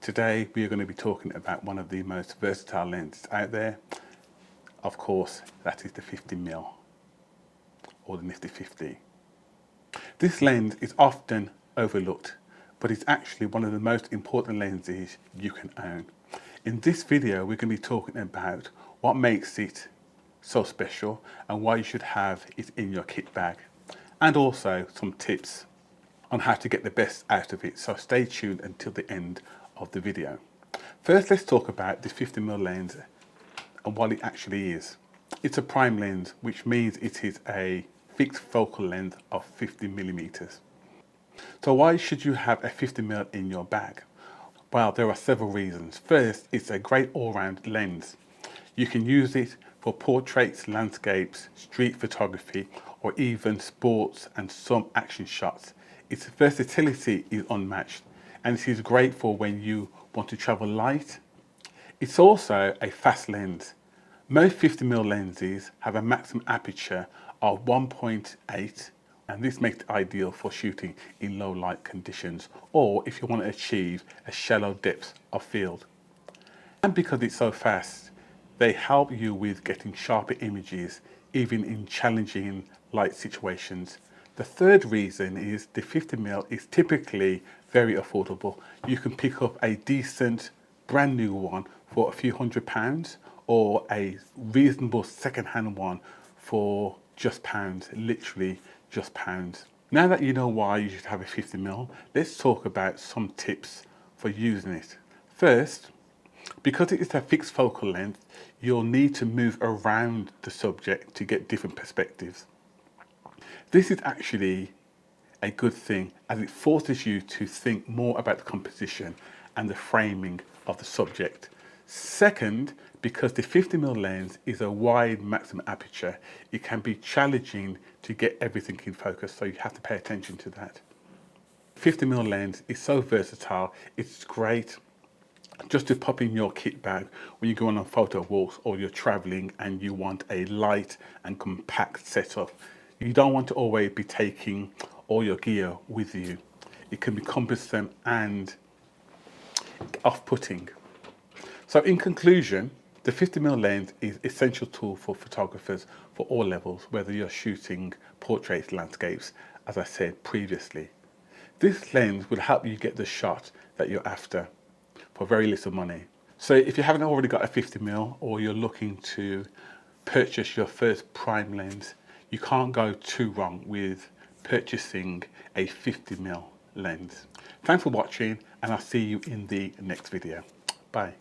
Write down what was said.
Today we are going to be talking about one of the most versatile lenses out there. Of course, that is the 50mm or the Nifty 50. This lens is often overlooked, but it's actually one of the most important lenses you can own. In this video, we're going to be talking about what makes it so special and why you should have it in your kit bag, and also some tips on how to get the best out of it. So stay tuned until the end of the video. First, let's talk about the 50mm lens and what it actually is. It's a prime lens, which means it is a fixed focal length of 50mm. So why should you have a 50mm in your bag? Well, there are several reasons. First, it's a great all-round lens. You can use it for portraits, landscapes, street photography, or even sports and some action shots. Its versatility is unmatched, and it is great for when you want to travel light. It's also a fast lens. Most 50mm lenses have a maximum aperture of 1.8, and this makes it ideal for shooting in low light conditions or if you want to achieve a shallow depth of field. And because it's so fast, they help you with getting sharper images even in challenging light situations. The third reason is the 50mm is typically very affordable. You can pick up a decent brand new one for a few £100 or a reasonable second-hand one for just pounds, literally just pounds. Now that you know why you should have a 50mm, let's talk about some tips for using it. First, because it is a fixed focal length, you'll need to move around the subject to get different perspectives. This is actually a good thing as it forces you to think more about the composition and the framing of the subject. Second, because the 50mm lens is a wide maximum aperture, it can be challenging to get everything in focus, so you have to pay attention to that. 50mm lens is so versatile, it's great just to pop in your kit bag when you go on photo walks or you're traveling and you want a light and compact setup. You don't want to always be taking all your gear with you. It can be cumbersome and off-putting. So in conclusion, the 50mm lens is an essential tool for photographers for all levels, whether you're shooting portraits, landscapes, as I said previously. This lens will help you get the shot that you're after for very little money. So if you haven't already got a 50mm or you're looking to purchase your first prime lens, you can't go too wrong with purchasing a 50mm lens. Thanks for watching, and I'll see you in the next video. Bye.